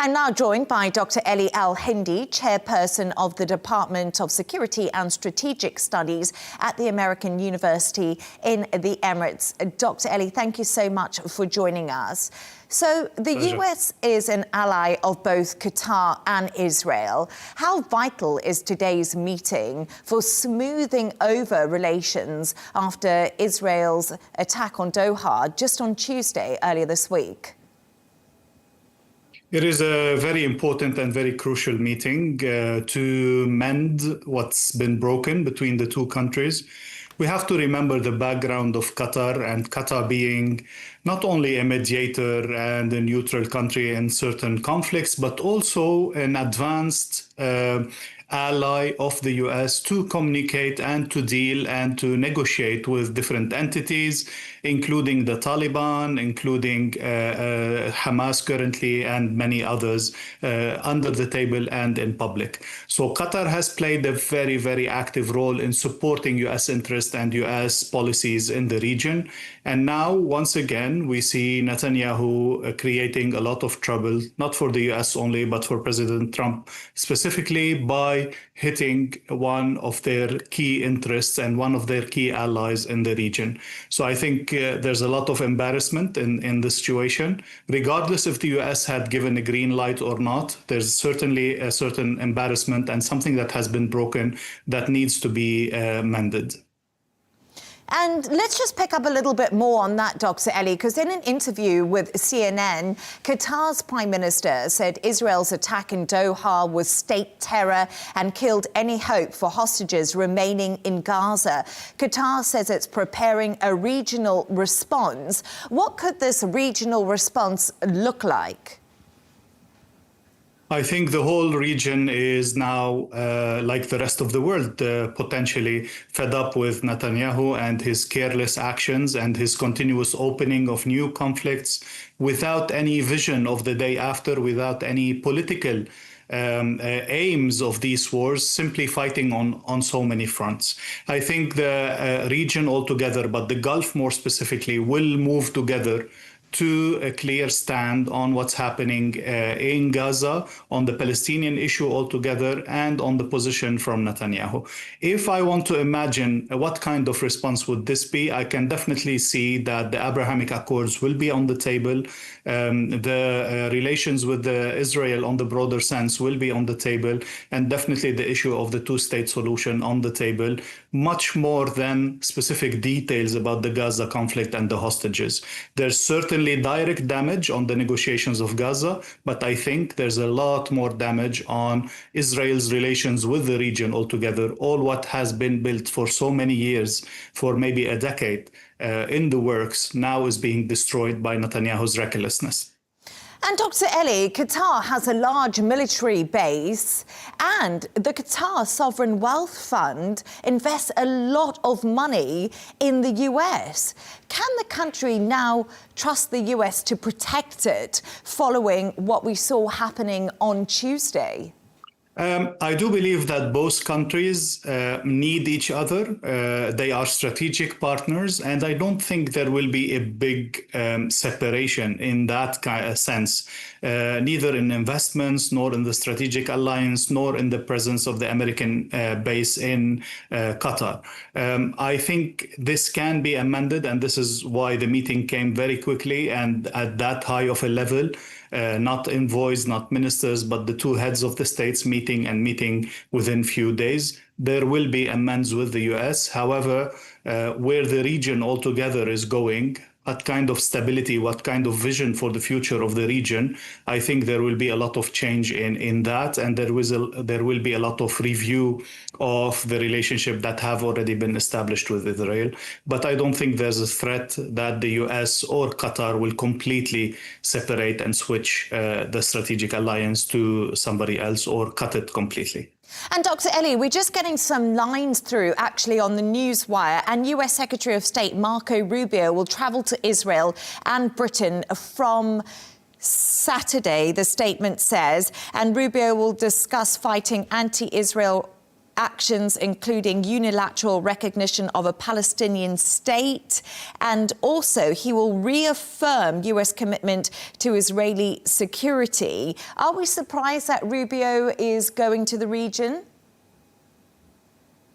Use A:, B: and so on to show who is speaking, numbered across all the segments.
A: I'm now joined by Dr. Elie Al-Hindy, chairperson of the Department of Security and Strategic Studies at the American University in the Emirates. Dr. Elie, thank you so much for joining us. So the US is an ally of both Qatar and Israel. How vital is today's meeting for smoothing over relations after Israel's attack on Doha just on Tuesday earlier this week?
B: It is a very important and very crucial meeting to mend what's been broken between the two countries. We have to remember the background of Qatar, and Qatar being not only a mediator and a neutral country in certain conflicts, but also an advanced ally of the US to communicate and to deal and to negotiate with different entities, including the Taliban, including Hamas currently, and many others under the table and in public. So Qatar has played a very, very active role in supporting US interests and US policies in the region. And now, once again, we see Netanyahu creating a lot of trouble, not for the US only, but for President Trump specifically, by hitting one of their key interests and one of their key allies in the region. So I think there's a lot of embarrassment in the situation. Regardless if the US had given a green light or not, there's certainly a certain embarrassment and something that has been broken that needs to be mended.
A: And let's just pick up a little bit more on that, Dr. Elie, because in an interview with CNN, Qatar's Prime Minister said Israel's attack in Doha was state terror and killed any hope for hostages remaining in Gaza. Qatar says it's preparing a regional response. What could this regional response look like?
B: I think the whole region is now, like the rest of the world, potentially fed up with Netanyahu and his careless actions and his continuous opening of new conflicts without any vision of the day after, without any political aims of these wars, simply fighting on so many fronts. I think the region altogether, but the Gulf more specifically, will move together to a clear stand on what's happening in Gaza, on the Palestinian issue altogether, and on the position from Netanyahu. If I want to imagine what kind of response would this be, I can definitely see that the Abrahamic Accords will be on the table. The relations with Israel on the broader sense will be on the table, and definitely the issue of the two-state solution on the table, much more than specific details about the Gaza conflict and the hostages. There's certainly direct damage on the negotiations of Gaza, but I think there's a lot more damage on Israel's relations with the region altogether. All what has been built for so many years, for maybe a decade, in the works, now is being destroyed by Netanyahu's recklessness.
A: And Dr. Elie, Qatar has a large military base, and the Qatar Sovereign Wealth Fund invests a lot of money in the US. Can the country now trust the US to protect it following what we saw happening on Tuesday?
B: I do believe that both countries need each other. They are strategic partners, and I don't think there will be a big separation in that sense, neither in investments, nor in the strategic alliance, nor in the presence of the American base in Qatar. I think this can be amended, and this is why the meeting came very quickly and at that high of a level. Not envoys, not ministers, but the two heads of the states meeting within few days. There will be amends with the US. However, where the region altogether is going, what kind of stability, what kind of vision for the future of the region, I think there will be a lot of change in that, and there will be a lot of review of the relationship that have already been established with Israel. But I don't think there's a threat that the US or Qatar will completely separate and switch the strategic alliance to somebody else or cut it completely.
A: And Dr. Elie, we're just getting some lines through actually on the newswire, and US Secretary of State Marco Rubio will travel to Israel and Britain from Saturday, the statement says, and Rubio will discuss fighting anti-Israel actions, including unilateral recognition of a Palestinian state, and also he will reaffirm US commitment to Israeli security. Are we surprised that Rubio is going to the region?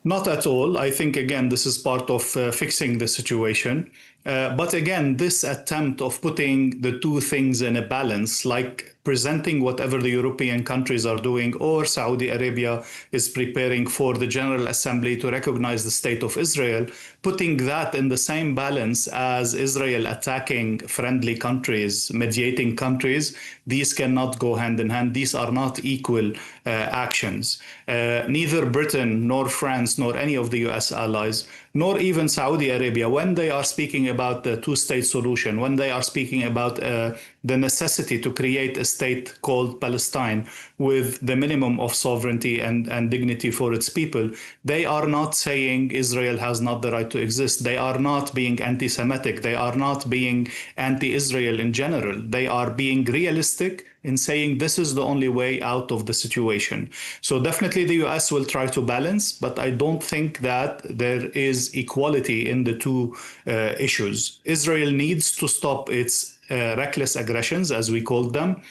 B: Not at all. I think, again, this is part of fixing the situation. But again, this attempt of putting the two things in a balance, like presenting whatever the European countries are doing, or Saudi Arabia is preparing for the General Assembly to recognize the State of Israel, putting that in the same balance as Israel attacking friendly countries, mediating countries, these cannot go hand in hand. These are not equal actions. Neither Britain, nor France, nor any of the US allies, nor even Saudi Arabia, when they are speaking about the two-state solution, when they are speaking about the necessity to create a state called Palestine with the minimum of sovereignty and dignity for its people, they are not saying Israel has not the right to exist. They are not being anti-Semitic. They are not being anti-Israel in general. They are being realistic in saying this is the only way out of the situation. So definitely the US will try to balance, but I don't think that there is equality in the two issues. Israel needs to stop its reckless aggressions, as we called them,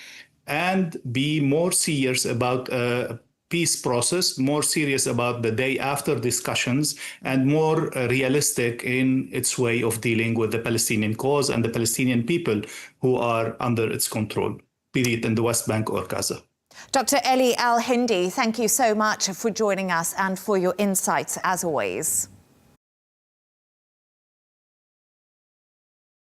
B: and be more serious about peace process, more serious about the day after discussions, and more realistic in its way of dealing with the Palestinian cause and the Palestinian people who are under its control, be it in the West Bank or Gaza.
A: Dr. Elie Al-Hindy, thank you so much for joining us and for your insights, as always.